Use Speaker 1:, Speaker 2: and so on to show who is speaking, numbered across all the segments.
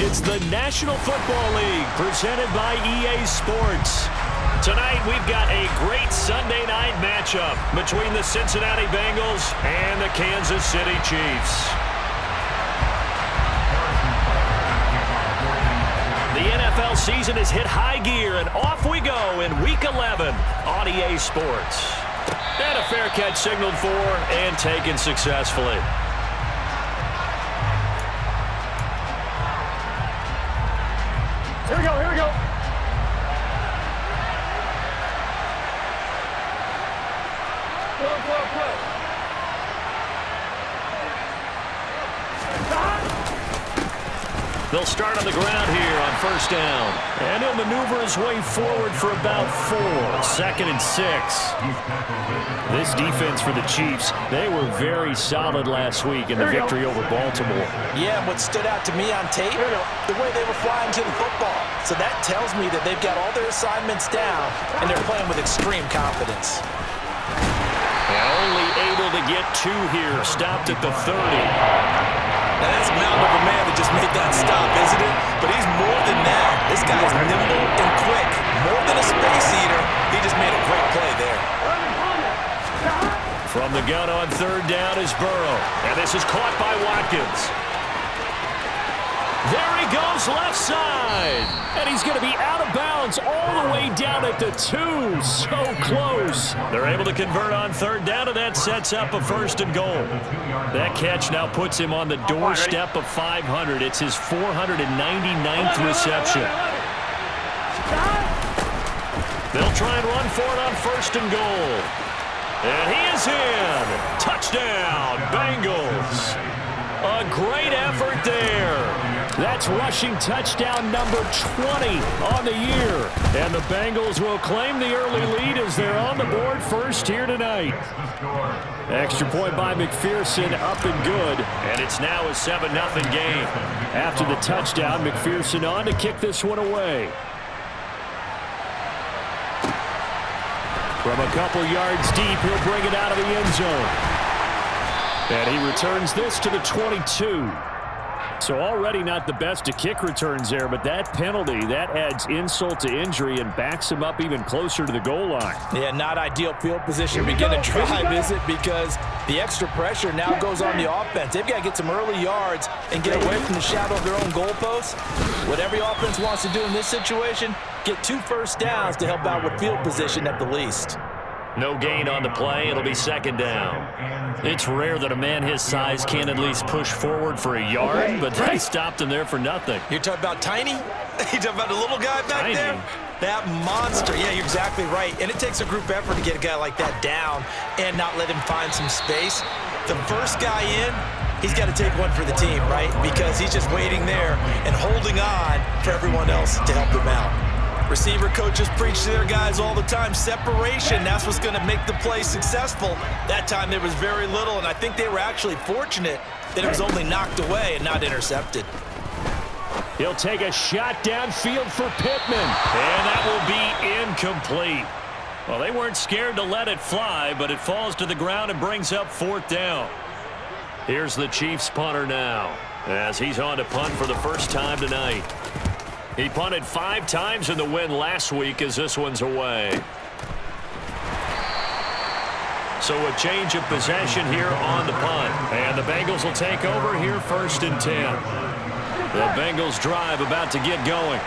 Speaker 1: It's the National Football League presented by EA Sports. Tonight, we've got a great Sunday night matchup between the Cincinnati Bengals and the Kansas City Chiefs. The NFL season has hit high gear, and off we go in Week 11 on EA Sports. And a fair catch signaled for and taken successfully.
Speaker 2: Here we go, here we go.
Speaker 1: They'll start on the ground here on first down. And he'll maneuver his way forward for about 4. 2nd and 6. This defense for the Chiefs, they were very solid last week in the victory over Baltimore.
Speaker 3: Yeah, what stood out to me on tape, the way they were flying to the football. So that tells me that they've got all their assignments down, and they're playing with extreme confidence.
Speaker 1: And only able to get 2 here, stopped at the 30.
Speaker 3: Now, that's a mountain of a man that just made that stop, isn't it? But he's more than that. This guy's nimble and quick. More than a space eater, he just made a great play there.
Speaker 1: From the gun on 3rd down is Burrow. And this is caught by Watkins. There he goes, left side. And he's going to be out of bounds all the way down at the 2. So close. They're able to convert on 3rd down, and that sets up a 1st and goal. That catch now puts him on the doorstep of 500. It's his 499th reception. They'll try and run for it on 1st and goal. And he is in. Touchdown, Bengals. A great effort there. That's rushing touchdown number 20 on the year. And the Bengals will claim the early lead as they're on the board first here tonight. Extra point by McPherson, up and good. And it's now a 7-0 game. After the touchdown, McPherson on to kick this one away. From a couple yards deep, he'll bring it out of the end zone. And he returns this to the 22. So already not the best of kick returns there, but that penalty, that adds insult to injury and backs him up even closer to the goal line.
Speaker 3: Yeah, not ideal field position to begin a drive, is it? Because the extra pressure now goes on the offense. They've got to get some early yards and get away from the shadow of their own goalposts. What every offense wants to do in this situation, get 2 first downs to help out with field position at the least.
Speaker 1: No gain on the play. It'll be 2nd down. It's rare that a man his size can at least push forward for a yard, but they stopped him there for nothing.
Speaker 3: You're talking about Tiny? You're talking about the little guy back there? That monster. Yeah, you're exactly right. And it takes a group effort to get a guy like that down and not let him find some space. The first guy in, he's got to take one for the team, right? Because he's just waiting there and holding on for everyone else to help him out. Receiver coaches preach to their guys all the time. Separation, that's what's going to make the play successful. That time there was very little, and I think they were actually fortunate that it was only knocked away and not intercepted.
Speaker 1: He'll take a shot downfield for Pittman, and that will be incomplete. Well, they weren't scared to let it fly, but it falls to the ground and brings up 4th down. Here's the Chiefs punter now, as he's on to punt for the first time tonight. He punted 5 times in the win last week as this one's away. So a change of possession here on the punt. And the Bengals will take over here 1st and 10. The Bengals drive about to get going.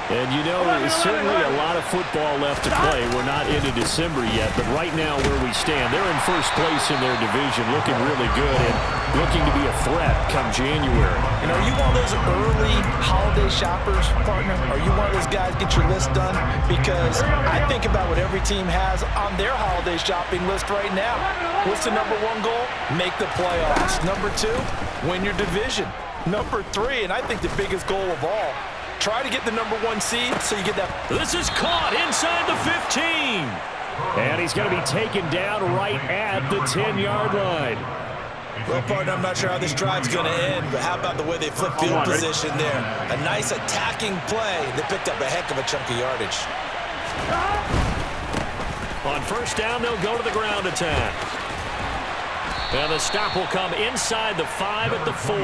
Speaker 1: And you know, there's certainly a lot of football left to play. We're not into December yet, but right now where we stand, they're in first place in their division, looking really good and looking to be a threat come January.
Speaker 3: And are you one of those early holiday shoppers, partner? Are you one of those guys get your list done? Because I think about what every team has on their holiday shopping list right now. What's the number 1 goal? Make the playoffs. Number 2, win your division. Number 3, and I think the biggest goal of all, try to get the number 1 seed so you get that.
Speaker 1: This is caught inside the 15. And he's going to be taken down right at the 10-yard line.
Speaker 3: Well, partner, I'm not sure how this drive's going to end, but how about the way they flip field position there? A nice attacking play that picked up a heck of a chunk of yardage.
Speaker 1: On 1st down, they'll go to the ground attack. And the stop will come inside the 5 at the 4.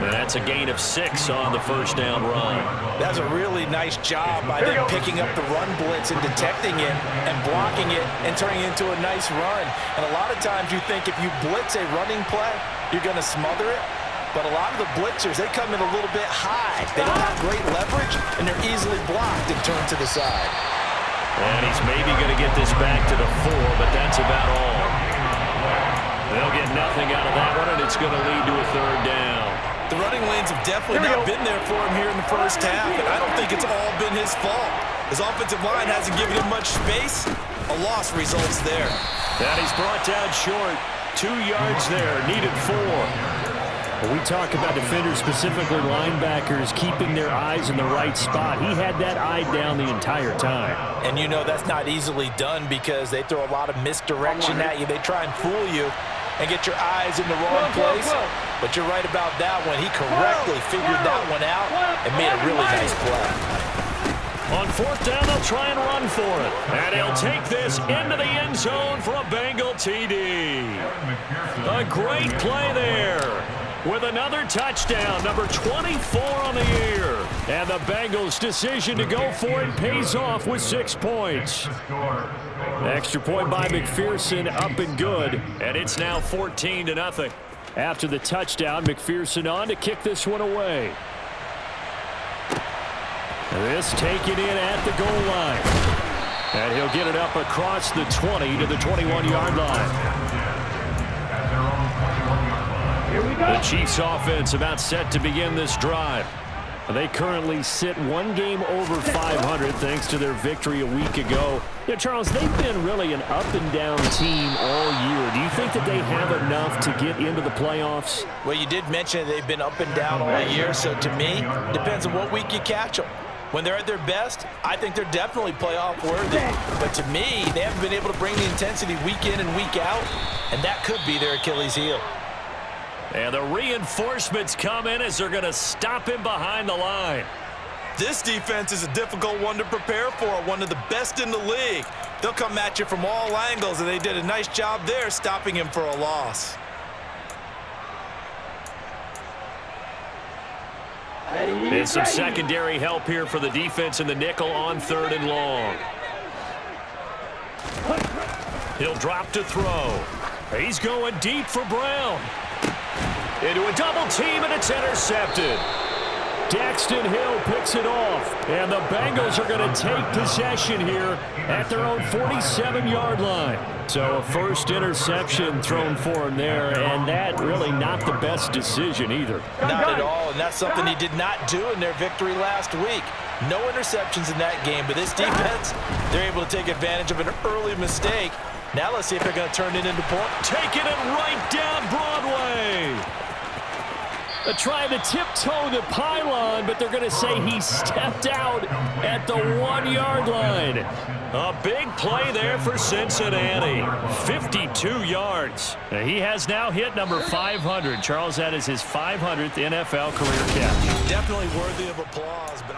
Speaker 1: And that's a gain of 6 on the first down run.
Speaker 3: That's a really nice job by them picking up the run blitz and detecting it and blocking it and turning it into a nice run. And a lot of times you think if you blitz a running play, you're going to smother it. But a lot of the blitzers, they come in a little bit high. They don't have great leverage, and they're easily blocked and turned to the side.
Speaker 1: And he's maybe going to get this back to the 4, but that's about all. They'll get nothing out of that one, and it's going to lead to a third down.
Speaker 3: The running lanes have definitely not been there for him here in the first half, and I don't think it's all been his fault. His offensive line hasn't given him much space. A loss results there.
Speaker 1: And he's brought down short. 2 yards there, needed 4.
Speaker 4: When we talk about defenders, specifically linebackers, keeping their eyes in the right spot, he had that eye down the entire time.
Speaker 3: And you know that's not easily done because they throw a lot of misdirection at you. They try and fool you and get your eyes in the wrong place. But you're right about that one. He correctly figured that one out and made a really nice play.
Speaker 1: On 4th down, they'll try and run for it. And he'll take this into the end zone for a Bengal TD. A great play there with another touchdown, number 24 on the year. And the Bengals' decision to go for it pays off with 6 points. Extra point by McPherson, up and good. And it's now 14-0. After the touchdown, McPherson on to kick this one away. This taken in at the goal line. And he'll get it up across the 20 to the 21-yard line. The Chiefs' offense about set to begin this drive. They currently sit 1 game over 500 thanks to their victory a week ago. Yeah, Charles, they've been really an up-and-down team all year. Do you think that they have enough to get into the playoffs?
Speaker 3: Well, you did mention they've been up and down all year, so to me, depends on what week you catch them. When they're at their best, I think they're definitely playoff worthy. But to me, they haven't been able to bring the intensity week in and week out, and that could be their Achilles heel.
Speaker 1: And the reinforcements come in as they're going to stop him behind the line.
Speaker 3: This defense is a difficult one to prepare for, one of the best in the league. They'll come at you from all angles, and they did a nice job there stopping him for a loss.
Speaker 1: And some secondary help here for the defense in the nickel on 3rd and long. He'll drop to throw. He's going deep for Brown. Into a double team, and it's intercepted. Daxton Hill picks it off, and the Bengals are going to take possession here at their own 47-yard line. So a first interception thrown for him there, and that really not the best decision either.
Speaker 3: Not at all, and that's something he did not do in their victory last week. No interceptions in that game, but this defense, they're able to take advantage of an early mistake. Now let's see if they're going to turn it into points.
Speaker 1: Taking it right down Broadway. They're trying to tiptoe the pylon, but they're going to say he stepped out at the 1-yard line. A big play there for Cincinnati. 52 yards. He has now hit number 500. Charles, that is his 500th NFL career catch.
Speaker 3: Definitely worthy of applause. But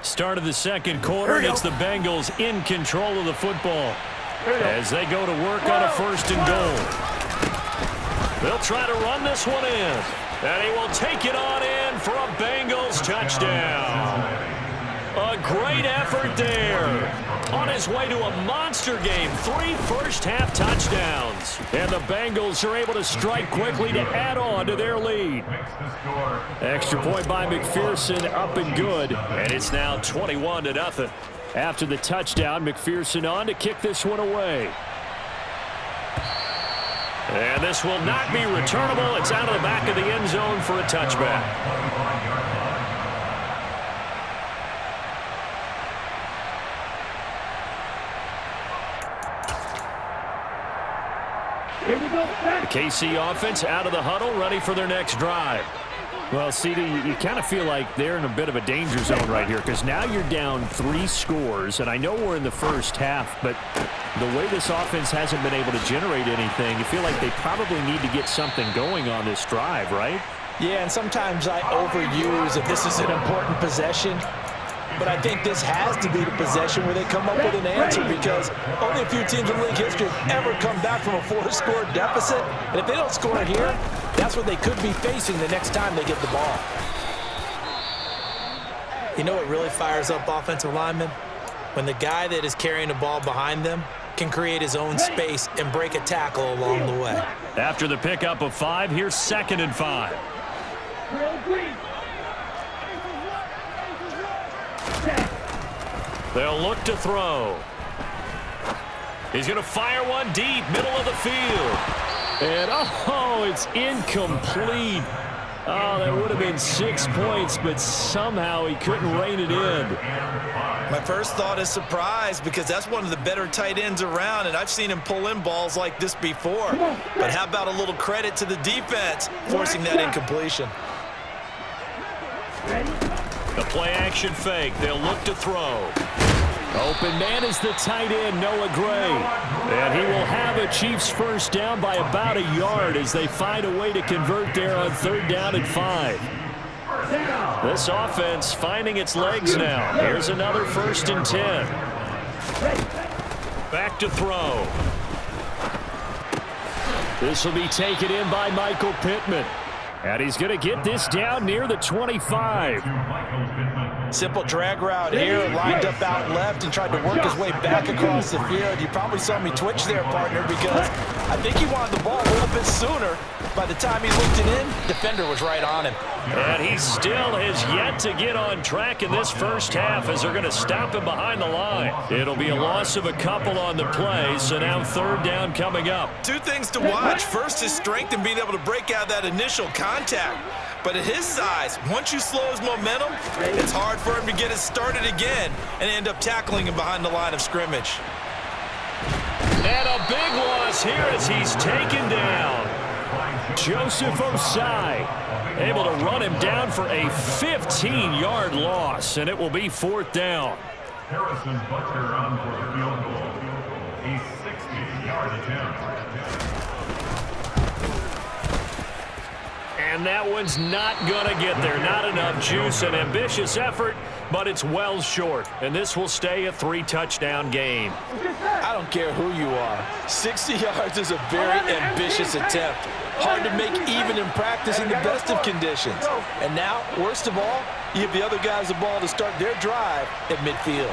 Speaker 1: Start of the second quarter, and it's the Bengals in control of the football as they go to work on a 1st and goal. They'll try to run this one in. And he will take it on in for a Bengals touchdown. A great effort there. On his way to a monster game, 3 first-half touchdowns. And the Bengals are able to strike quickly to add on to their lead. Extra point by McPherson, up and good. And it's now 21-0. After the touchdown, McPherson on to kick this one away. And this will not be returnable. It's out of the back of the end zone for a touchback. The KC offense out of the huddle, ready for their next drive. Well, CD, you kind of feel like they're in a bit of a danger zone right here because now you're down 3 scores, and I know we're in the first half, but the way this offense hasn't been able to generate anything, you feel like they probably need to get something going on this drive, right?
Speaker 3: yeah, and sometimes I overuse if this is an important possession. but I think this has to be the possession where they come up with an answer, because only a few teams in league history have ever come back from a 4-score deficit. And if they don't score it here, that's what they could be facing the next time they get the ball. You know what really fires up offensive linemen? When the guy that is carrying the ball behind them can create his own space and break a tackle along the way.
Speaker 1: After the pickup of 5, here's 2nd and 5. They'll look to throw. He's going to fire one deep, middle of the field. And, oh, it's incomplete. Oh, that would have been 6 points, but somehow he couldn't rein it in.
Speaker 3: My first thought is surprise, because that's one of the better tight ends around, and I've seen him pull in balls like this before. But how about a little credit to the defense forcing that incompletion?
Speaker 1: The play-action fake. They'll look to throw.
Speaker 4: Open man is the tight end, Noah Gray. And he will have a Chiefs first down by about a yard as they find a way to convert there on 3rd down and 5. This offense finding its legs now. Here's another 1st and 10.
Speaker 1: Back to throw.
Speaker 4: This will be taken in by Michael Pittman. And he's going to get this down near the 25.
Speaker 3: Simple drag route here, lined up out left and tried to work his way back across the field. You probably saw me twitch there, partner, because I think he wanted the ball a little bit sooner. By the time he looked it in, defender was right on him.
Speaker 1: And he still has yet to get on track in this first half as they're going to stop him behind the line. It'll be a loss of a couple on the play, so now 3rd down coming up.
Speaker 3: 2 things to watch. First, his strength in being able to break out that initial contact. But at his size, once you slow his momentum, it's hard for him to get it started again and end up tackling him behind the line of scrimmage.
Speaker 1: And a big loss here as he's taken down.
Speaker 4: Joseph Osai
Speaker 1: Able to run him down for a 15-yard loss, and it will be 4th down.
Speaker 2: Harrison Butker on for the field goal. A 60-yard attempt.
Speaker 1: And that one's not going to get there. Not enough juice. An ambitious effort, but it's well short. And this will stay a 3-touchdown game.
Speaker 3: I don't care who you are. 60 yards is a very ambitious attempt. Hard to make even in practice in the best of conditions. And now, worst of all, you give the other guys the ball to start their drive at midfield.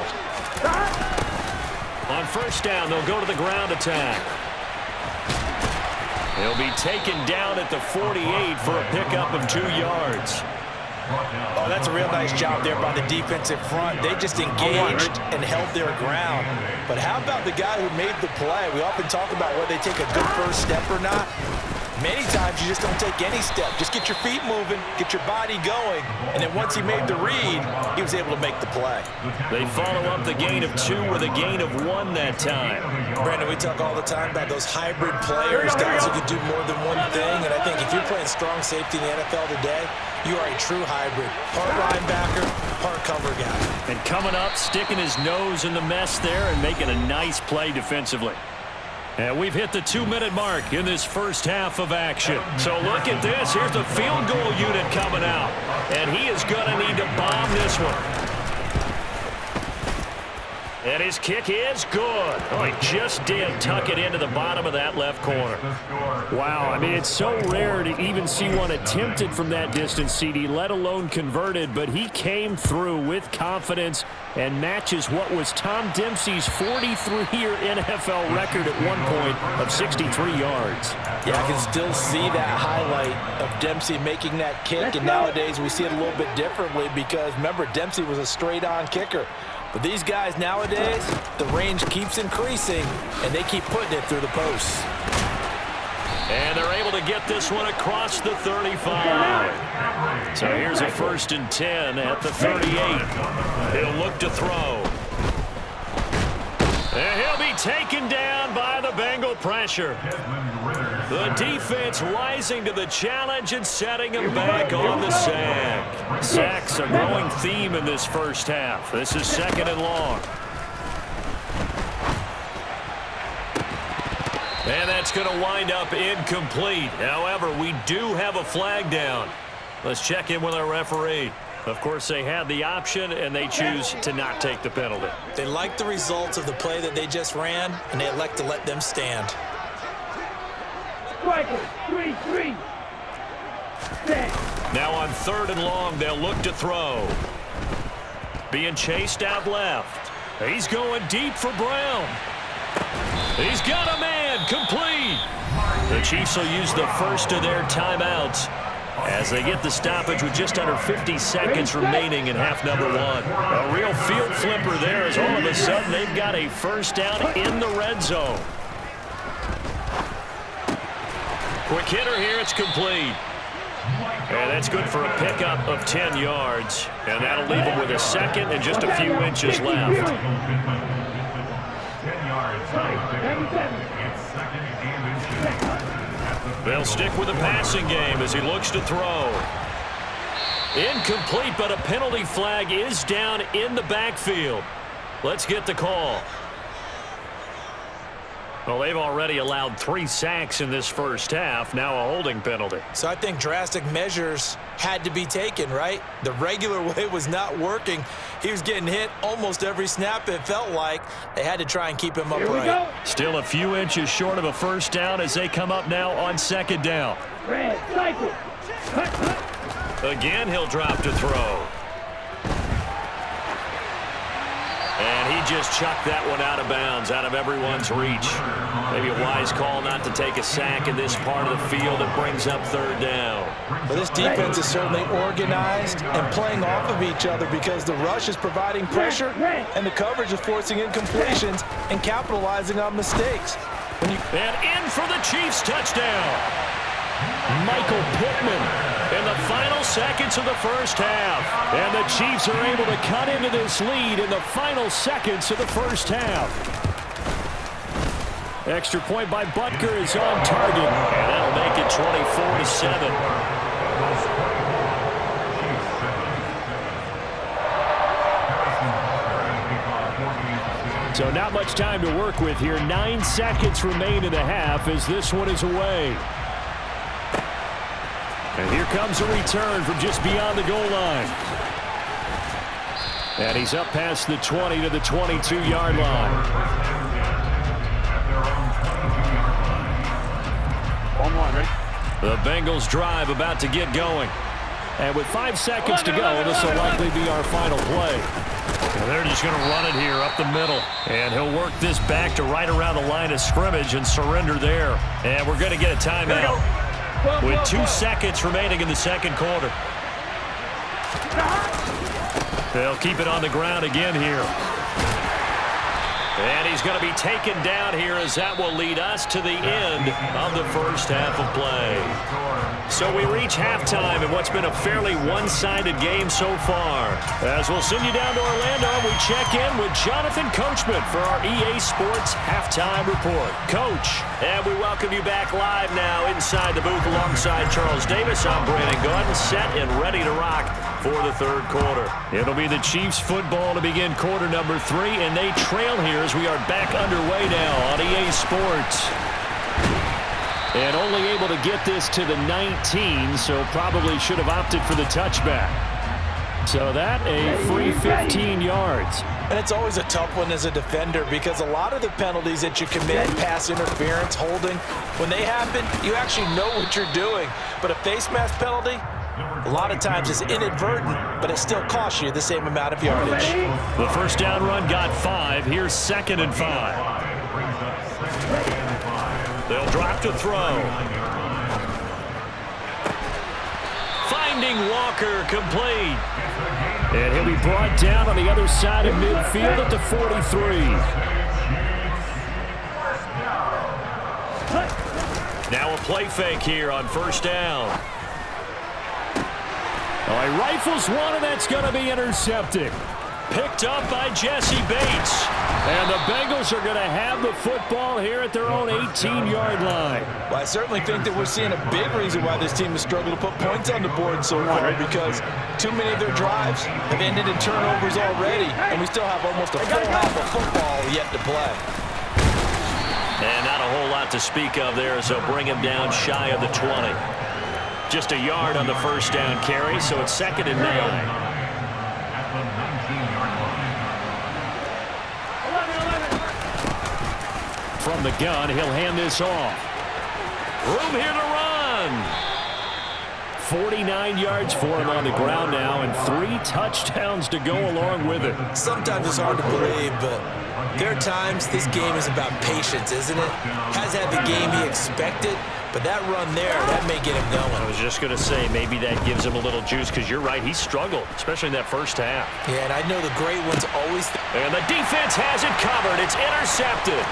Speaker 1: On 1st down, they'll go to the ground attack. He'll be taken down at the 48 for a pickup of 2 yards.
Speaker 3: Oh, that's a real nice job there by the defensive front. They just engaged and held their ground. But how about the guy who made the play? We often talk about whether they take a good first step or not. Many times you just don't take any step. Just get your feet moving, get your body going, and then once he made the read, he was able to make the play.
Speaker 1: They follow up the gain of 2 with a gain of 1 that time.
Speaker 3: Brandon, we talk all the time about those hybrid players, guys who can do more than one thing, and I think if you're playing strong safety in the NFL today, you are a true hybrid. Part linebacker, part cover guy.
Speaker 1: And coming up, sticking his nose in the mess there and making a nice play defensively. And we've hit the 2-minute mark in this first half of action. So look at this. Here's the field goal unit coming out. And he is going to need to bomb this one. And his kick is good. Oh, he just did tuck it into the bottom of that left corner.
Speaker 4: Wow, I mean, it's so rare to even see one attempted from that distance, CD, let alone converted, but he came through with confidence and matches what was Tom Dempsey's 43-year NFL record at one point of 63 yards.
Speaker 3: Yeah, I can still see that highlight of Dempsey making that kick, and nowadays we see it a little bit differently because, remember, Dempsey was a straight-on kicker. But these guys nowadays, the range keeps increasing, and they keep putting it through the posts.
Speaker 1: And they're able to get this one across the 35. So here's a 1st and 10 at the 38. He'll look to throw. And he'll be taken down by the Bengal pressure. The defense rising to the challenge and setting him back on the sack. Sacks a growing theme in this first half. This is 2nd and long. And that's going to wind up incomplete. However, we do have a flag down. Let's check in with our referee. Of course, they had the option, and they choose to not take the penalty.
Speaker 3: They like the results of the play that they just ran, and they elect to let them stand.
Speaker 1: Now on 3rd and long, they'll look to throw. Being chased out left. He's going deep for Brown. He's got a man, complete. The Chiefs will use the first of their timeouts as they get the stoppage with just under 50 seconds remaining in half number 1. A real field flipper there as all of a sudden they've got a first down in the red zone. Quick hitter here, it's complete. And that's good for a pickup of 10 yards. And that'll leave them with a second and just a few inches left.
Speaker 2: 10 yards. It's second and inches.
Speaker 1: They'll stick with the passing game as he looks to throw. Incomplete, but a penalty flag is down in the backfield. Let's get the call. Well, they've already allowed 3 sacks in this first half. Now a holding penalty.
Speaker 3: So I think drastic measures had to be taken, right? The regular way was not working. He was getting hit almost every snap, it felt like. They had to try and keep him upright.
Speaker 1: Still a few inches short of a first down as they come up now on 2nd down. Again, he'll drop to throw. And he just chucked that one out of bounds, out of everyone's reach. Maybe a wise call not to take a sack in this part of the field that brings up 3rd down.
Speaker 3: But this defense is certainly organized and playing off of each other because the rush is providing pressure and the coverage is forcing incompletions and capitalizing on mistakes.
Speaker 1: And in for the Chiefs touchdown. Michael Pittman in the final seconds of the first half. And the Chiefs are able to cut into this lead in the final seconds of the first half. Extra point by Butker is on target. And that'll make it 24-7. So not much time to work with here. 9 seconds remain in the half as this one is away. And here comes a return from just beyond the goal line. And he's up past the 20 to the 22-yard line. The Bengals drive about to get going. And with 5 seconds to go, this will likely be our final play. And they're just going to run it here up the middle. And he'll work this back to right around the line of scrimmage and surrender there. And we're going to get a timeout with 2 seconds remaining in the second quarter. They'll keep it on the ground again here. And he's going to be taken down here as that will lead us to the end of the first half of play. So we reach halftime in what's been a fairly one-sided game so far. As we'll send you down to Orlando, we check in with Jonathan Coachman for our EA Sports Halftime Report. Coach, and we welcome you back live now inside the booth alongside Charles Davis. I'm Brandon Gunn, set and ready to rock for the third quarter. It'll be the Chiefs football to begin quarter number 3, and they trail here as we are back underway now on EA Sports. And only able to get this to the 19, so probably should have opted for the touchback. So that, a free 15 yards.
Speaker 3: And it's always a tough one as a defender because a lot of the penalties that you commit, pass interference, holding, when they happen, you actually know what you're doing. But a face mask penalty, a lot of times it's inadvertent, but it still costs you the same amount of yardage.
Speaker 1: The first down run got 5. Here's 2nd and 5. They'll drop to throw. Finding Walker, complete. And he'll be brought down on the other side of midfield at the 43. Now a play fake here on first down. Well, he rifles one, and that's going to be intercepted. Picked up by Jesse Bates. And the Bengals are going to have the football here at their own 18-yard line.
Speaker 3: Well, I certainly think that we're seeing a big reason why this team has struggled to put points on the board so far, because too many of their drives have ended in turnovers already, and we still have almost a full half of football yet to play.
Speaker 1: And not a whole lot to speak of there, so bring him down shy of the 20. Just a yard on the first down carry, so it's 2nd and 9.
Speaker 4: from the gun. He'll hand this off.
Speaker 1: Room here to run.
Speaker 4: 49 yards for him on the ground now, and 3 touchdowns to go along with it.
Speaker 3: Sometimes it's hard to believe, but there are times this game is about patience, isn't it? Has had the game he expected, but that run there, that may get him going.
Speaker 1: I was just going to say, maybe that gives him a little juice, because you're right, he struggled, especially in that first half.
Speaker 3: Yeah, and I know the great ones always...
Speaker 1: And the defense has it covered. It's intercepted.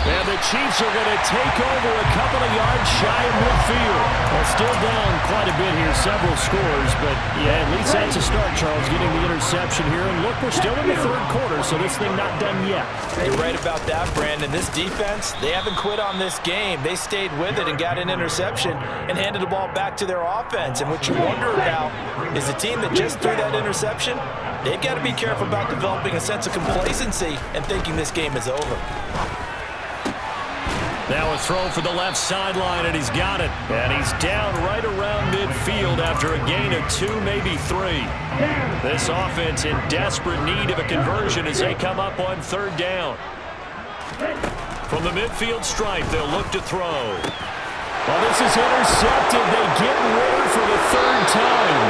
Speaker 4: And the Chiefs are going to take over a couple of yards shy of midfield. Well, still down quite a bit here, several scores, but yeah, at least that's a start, Charles, getting the interception here. And look, we're still in the third quarter, so this thing not done yet.
Speaker 3: You're right about that, Brandon. This defense, they haven't quit on this game. They stayed with it and got an interception and handed the ball back to their offense. And what you wonder about is the team that just threw that interception, they've got to be careful about developing a sense of complacency and thinking this game is over.
Speaker 1: Now a throw for the left sideline, and he's got it. And he's down right around midfield after a gain of 2, maybe 3. This offense in desperate need of a conversion as they come up on third down. From the midfield stripe, they'll look to throw.
Speaker 4: Well, this is intercepted. They get rid for the third time.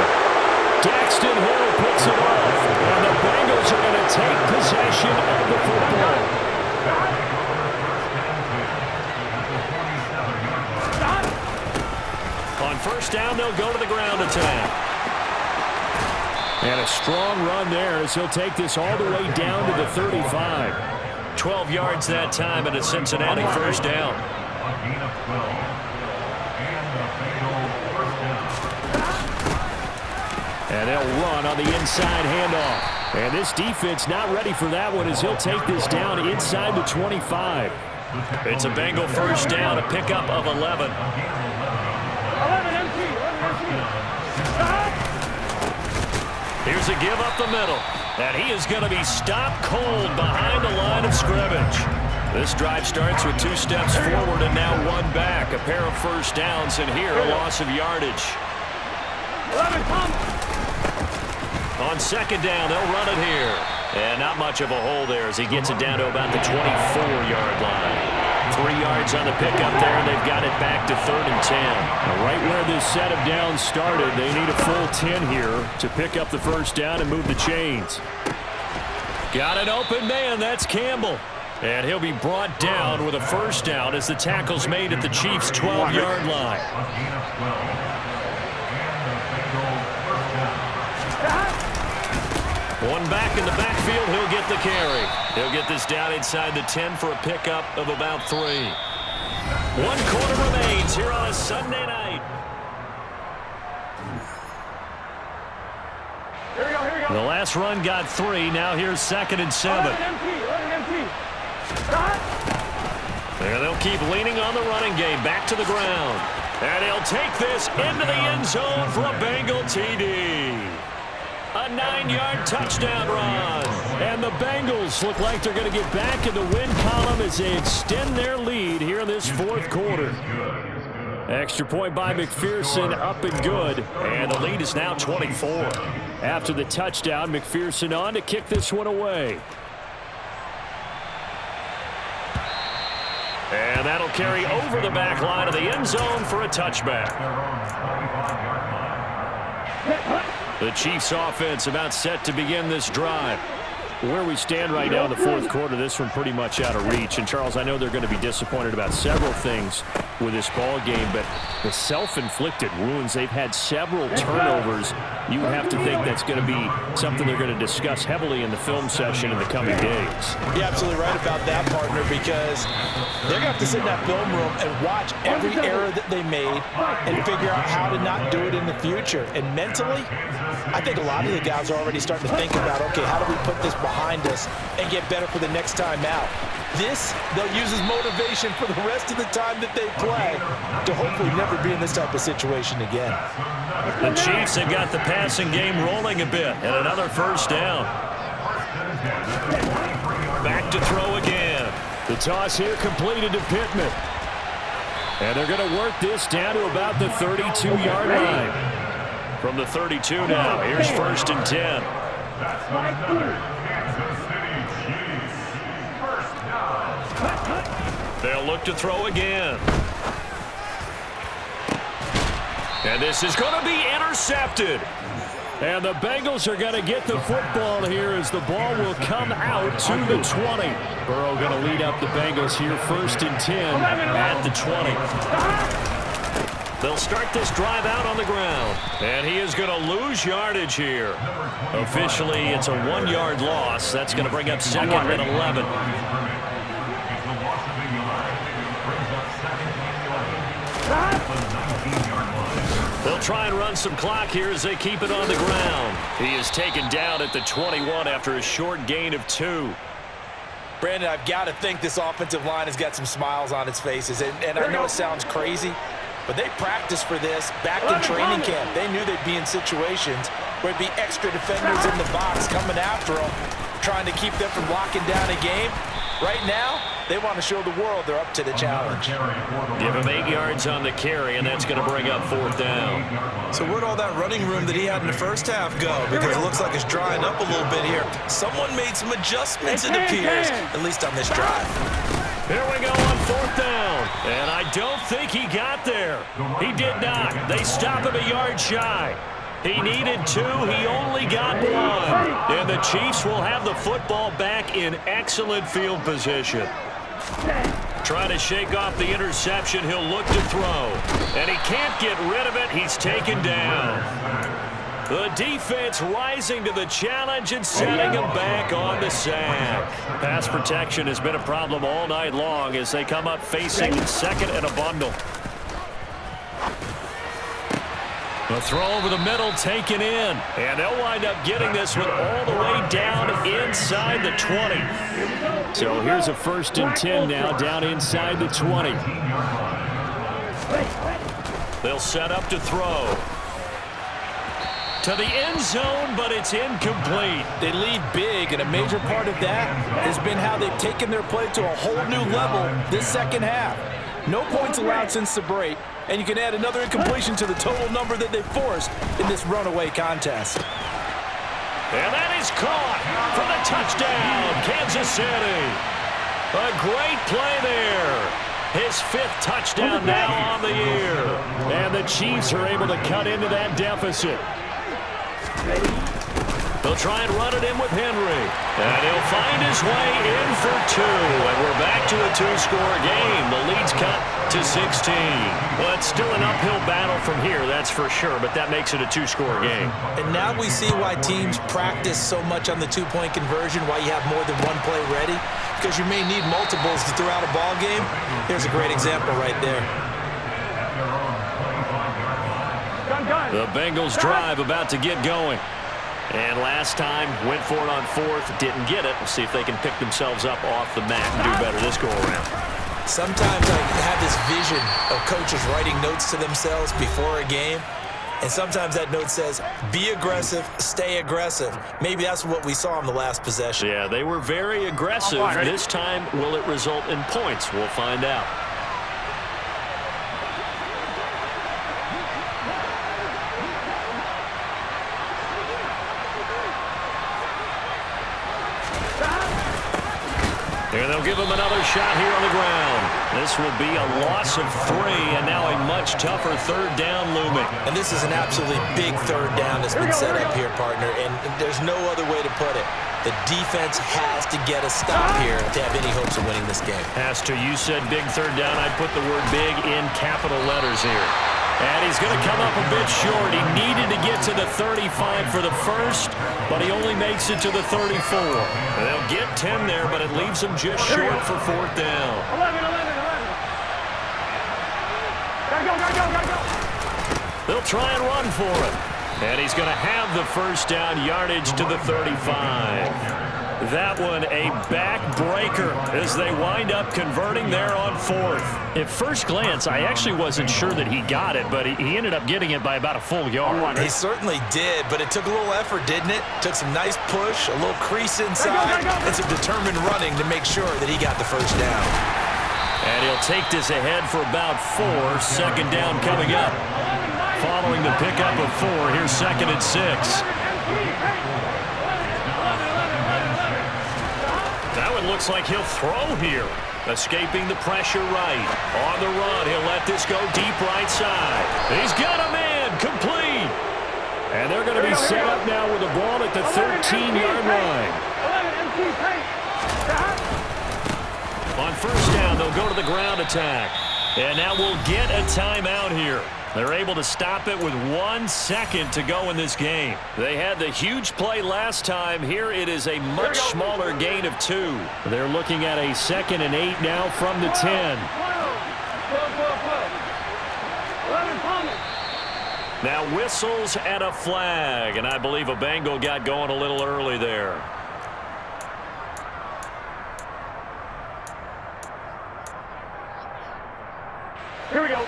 Speaker 4: Daxton Hill puts it off, and the Bengals are going to take possession of the football.
Speaker 1: On first down, they'll go to the ground attack.
Speaker 4: And a strong run there as he'll take this all the way down to the 35.
Speaker 1: 12 yards that time, and a Cincinnati first down.
Speaker 4: And they'll run on the inside handoff. And this defense not ready for that one as he'll take this down inside the 25.
Speaker 1: It's a Bengal first down, a pickup of 11. Here's a give up the middle. And he is going to be stopped cold behind the line of scrimmage. This drive starts with 2 steps forward and now 1 back. A pair of first downs, and here a loss of yardage. On second down, they'll run it here. And not much of a hole there as he gets it down to about the 24-yard line. 3 yards on the pickup there, and they've got it back to 3rd and 10.
Speaker 4: Now, right where this set of downs started, they need a full 10 here to pick up the first down and move the chains.
Speaker 1: Got an open man, that's Campbell. And he'll be brought down with a first down as the tackle's made at the Chiefs' 12-yard line. One back in the backfield, he'll get the carry. He'll get this down inside the 10 for a pickup of about 3. 1 quarter remains here on a Sunday night. The last run got 3. Now here's 2nd and 7. And they'll keep leaning on the running game. Back to the ground. And he'll take this into the end zone for a Bengal TD. A 9-yard touchdown run.
Speaker 4: And the Bengals look like they're going to get back in the win column as they extend their lead here in this 4th quarter. Extra point by McPherson, up and good. And the lead is now 24. After the touchdown, McPherson on to kick this one away.
Speaker 1: And that'll carry over the back line of the end zone for a touchback. The Chiefs offense about set to begin this drive.
Speaker 4: Where we stand right now in the 4th quarter, this one pretty much out of reach. And, Charles, I know they're going to be disappointed about several things with this ball game, but the self-inflicted wounds, they've had several turnovers. You would have to think that's going to be something they're going to discuss heavily in the film session in the coming days.
Speaker 3: You're absolutely right about that, partner, because they're going to have to sit in that film room and watch every error that they made and figure out how to not do it in the future. And mentally, I think a lot of the guys are already starting to think about, okay, how do we put this behind us and get better for the next time out? This, they'll use as motivation for the rest of the time that they play to hopefully never be in this type of situation again.
Speaker 1: The Chiefs have got the passing game rolling a bit, and another first down. Back to throw again.
Speaker 4: The toss here completed to Pittman. And they're going to work this down to about the 32-yard line.
Speaker 1: From the 32 now, here's 1st and 10. They'll look to throw again. And this is going to be intercepted.
Speaker 4: And the Bengals are going to get the football here as the ball will come out to the 20. Burrow going to lead up the Bengals here, 1st and 10 at the 20.
Speaker 1: They'll start this drive out on the ground. And he is going to lose yardage here. Officially, it's a 1-yard loss. That's going to bring up 2nd and 11. They'll try and run some clock here as they keep it on the ground. He is taken down at the 21 after a short gain of 2.
Speaker 3: Brandon, I've got to think this offensive line has got some smiles on its faces. And I know it sounds crazy, but they practiced for this back in training camp. They knew they'd be in situations where it'd be extra defenders in the box coming after them, trying to keep them from locking down a game. Right now, they want to show the world they're up to the challenge.
Speaker 1: Give him 8 yards on the carry, and that's going to bring up 4th down.
Speaker 3: So where'd all that running room that he had in the first half go? Because it looks like it's drying up a little bit here. Someone made some adjustments, it appears, at least on this drive.
Speaker 1: Here we go on 4th down. And I don't think he got there. He did not. They stop him a yard shy. He needed 2. He only got 1. And the Chiefs will have the football back in excellent field position. Trying to shake off the interception. He'll look to throw. And he can't get rid of it. He's taken down. The defense rising to the challenge and setting him back on the sack. Pass protection has been a problem all night long as they come up facing 2nd and a bundle. The throw over the middle taken in. And they'll wind up getting this one all the way down inside the 20.
Speaker 4: So here's a 1st and 10 now down inside the 20.
Speaker 1: They'll set up to throw. To the end zone, but it's incomplete.
Speaker 3: They lead big, and a major part of that has been how they've taken their play to a whole new level this second half. No points allowed since the break, and you can add another incompletion to the total number that they forced in this runaway contest.
Speaker 1: And that is caught for the touchdown, Kansas City. A great play there. His 5th touchdown now on the year.
Speaker 4: And the Chiefs are able to cut into that deficit.
Speaker 1: They'll try and run it in with Henry. And he'll find his way in for 2. And we're back to a 2-score game. The lead's cut to 16. Well, it's still an uphill battle from here, that's for sure, but that makes it a 2-score game.
Speaker 3: And now we see why teams practice so much on the 2-point conversion, why you have more than one play ready, because you may need multiples to throw out a ball game. Here's a great example right there.
Speaker 1: The Bengals drive about to get going. And last time, went for it on 4th, didn't get it. We'll see if they can pick themselves up off the mat and do better this go-around.
Speaker 3: Sometimes I have this vision of coaches writing notes to themselves before a game, and sometimes that note says, be aggressive, stay aggressive. Maybe that's what we saw in the last possession.
Speaker 1: Yeah, they were very aggressive. This time, will it result in points? We'll find out. And they'll give him another shot here on the ground. This will be a loss of 3, and now a much tougher 3rd down looming.
Speaker 3: And this is an absolutely big 3rd down that's been set up here, partner, and there's no other way to put it. The defense has to get a stop here to have any hopes of winning this game.
Speaker 1: Has to. You said big 3rd down. I'd put the word big in capital letters here. And he's going to come up a bit short. He needed to get to the 35 for the first, but he only makes it to the 34. They'll get 10 there, but it leaves him just short for 4th down.
Speaker 5: 11. Gotta go.
Speaker 1: They'll try and run for it. And he's going to have the 1st down, yardage to the 35. That one a backbreaker as they wind up converting there on 4th. At first glance, I actually wasn't sure that he got it, but he ended up getting it by about a full yard.
Speaker 3: He certainly did, but it took a little effort, didn't it? Took some nice push, a little crease inside, and some determined running to make sure that he got the 1st down.
Speaker 1: And he'll take this ahead for about 4. 2nd down coming up. Following the pickup of 4, here's 2nd and 6. That one looks like he'll throw here. Escaping the pressure right. On the run, he'll let this go deep right side. He's got a man, complete.
Speaker 4: And they're going to be set up now with the ball at the 13-yard line.
Speaker 5: 11 MT paint.
Speaker 1: On first down, they'll go to the ground attack. And now we'll get a timeout here. They're able to stop it with 1 second to go in this game. They had the huge play last time. Here it is a much smaller gain of 2.
Speaker 4: They're looking at a 2nd and 8 now from the 10.
Speaker 1: Now whistles and a flag, and I believe a Bengal got going a little early there.
Speaker 5: Here we go.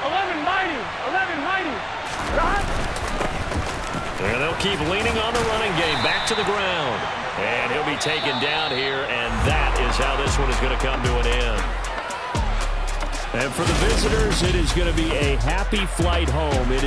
Speaker 5: 1190.
Speaker 1: And they'll keep leaning on the running game. Back to the ground. And he'll be taken down here, and that is how this one is going to come to an end.
Speaker 4: And for the visitors, it is going to be a happy flight home. It is